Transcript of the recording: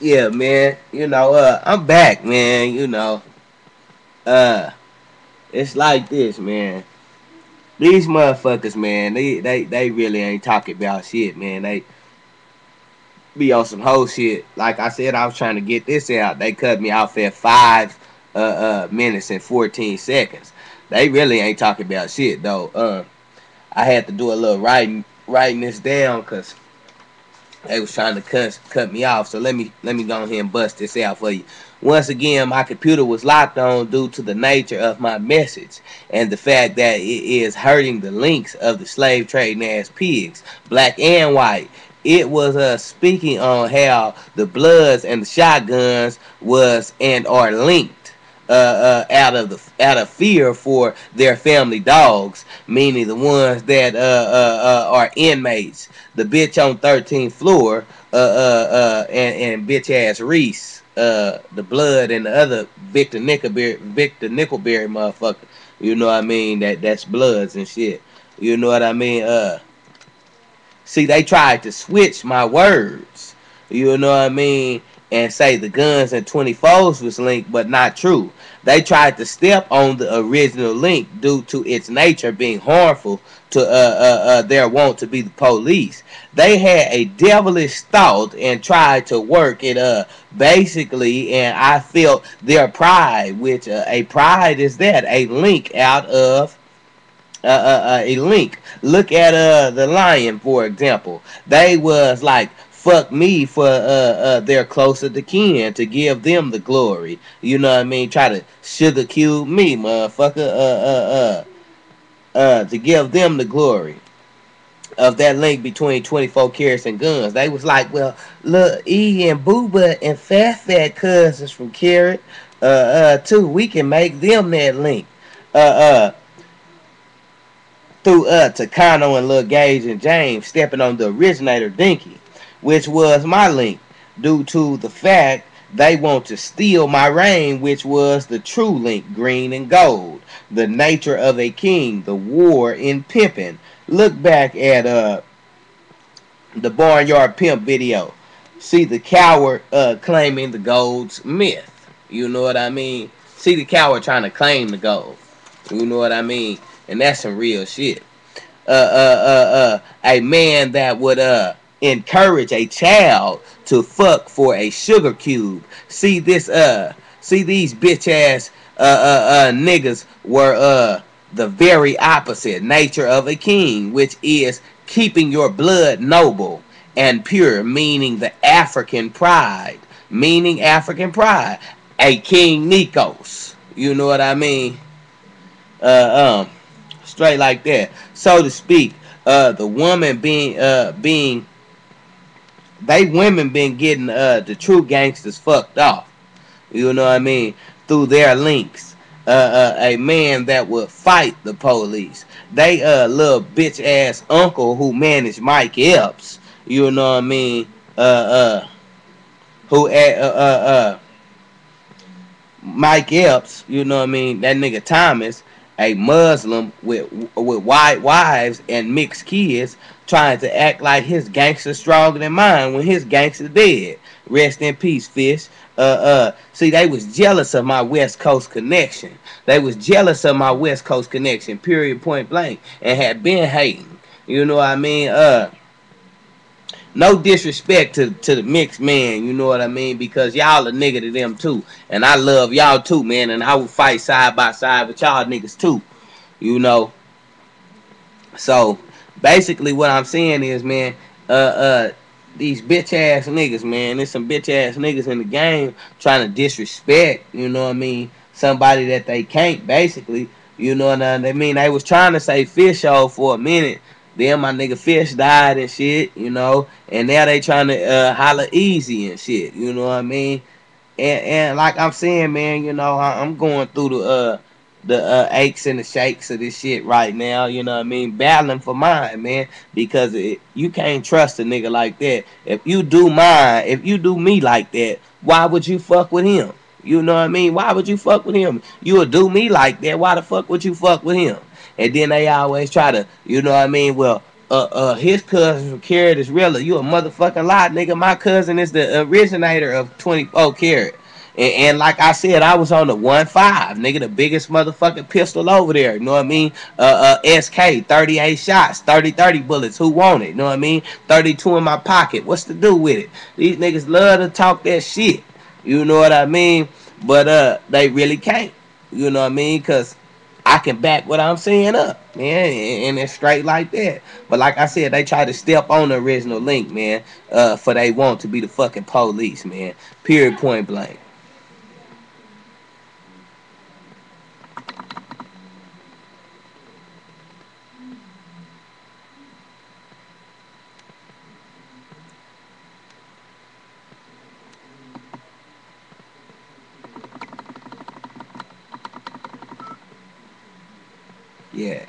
Yeah, man. I'm back, man. Uh, it's like this, man. These motherfuckers, man, they really ain't talking about shit, man. They be on some whole shit. Like I said, I was trying to get this out. They cut me off at 5 minutes and 14 seconds. They really ain't talking about shit though. I had to do a little writing this down because they was trying to cut me off. So let me go ahead and bust this out for you. Once again, my computer was locked on due to the nature of my message and the fact that it is hurting the links of the slave trading ass pigs, black and white. It was speaking on how the Bloods and the Shotguns was and are linked out of fear for their family dogs, meaning the ones that are inmates. The bitch on 13th floor, and bitch ass Reese, the Blood and the other Victor Nickelberry motherfucker. You know what I mean? That's Bloods and shit. You know what I mean? See, they tried to switch my words. You know what I mean? And say the guns and 24s was linked, but not true. They tried to step on the original link due to its nature being harmful to their want to be the police. They had a devilish thought and tried to work it basically, and I felt their pride, which a pride is that a link out of a link. Look at the Lion, for example. They was like fuck me for their closer to kin to give them the glory. You know what I mean? Try to sugar cube me, motherfucker. To give them the glory of that link between 24 carats and guns. They was like, well, look, E and Booba and Fat cousins from Carrot, too. We can make them that link. Uh, uh, through Takano and Lil Gage and James stepping on the originator Dinky, which was my link, due to the fact they want to steal my reign, which was the true link, green and gold, the nature of a king, the war in pimpin'. Look back at the Barnyard Pimp video. See the coward claiming the gold's myth. You know what I mean? See the coward trying to claim the gold. You know what I mean? And that's some real shit. A man that would encourage a child to fuck for a sugar cube. See these bitch ass niggas were the very opposite nature of a king, which is keeping your blood noble and pure, meaning the African pride, a King Nikos. You know what I mean? Uh, um, Straight like that, so to speak. The woman being they women been getting the true gangsters fucked off. You know what I mean? Through their links. A man that would fight the police. They little bitch ass uncle who managed Mike Epps. You know what I mean? Who Mike Epps, you know what I mean? That nigga Thomas, a Muslim with white wives and mixed kids, trying to act like his gangster stronger than mine when his gangster dead. Rest in peace, Fish. See, they was jealous of my West Coast connection. They was jealous of my West Coast connection, period, point blank, and had been hating. You know what I mean? No disrespect to the mixed man, you know what I mean? Because y'all a nigga to them too. And I love y'all too, man. And I will fight side by side with y'all niggas too. You know. So basically what I'm saying is, man, these bitch ass niggas, man. There's some bitch ass niggas in the game trying to disrespect, you know what I mean, somebody that they can't, basically. You know what I mean? They was trying to say Fish for a minute. Then my nigga Fish died and shit, you know. And now they trying to holler easy and shit, you know what I mean? And like I'm saying, man, you know, I'm going through the aches and the shakes of this shit right now, you know what I mean? Battling for mine, man, because you can't trust a nigga like that. If you do me like that, why would you fuck with him? You know what I mean? Why would you fuck with him? You would do me like that. Why the fuck would you fuck with him? And then they always try to, you know what I mean? Well, his cousin from Carrot is realer. You a motherfucking lie, nigga. My cousin is the originator of 24 Carrot. And like I said, I was on the 1.5, nigga, the biggest motherfucking pistol over there. You know what I mean? SK, 38 shots, 30 bullets. Who want it? You know what I mean? 32 in my pocket. What's to do with it? These niggas love to talk that shit. You know what I mean? But they really can't. You know what I mean? Cause I can back what I'm saying up, man, and it's straight like that. But like I said, they try to step on the original link, man, for they want to be the fucking police, man. Period, point blank. Yeah.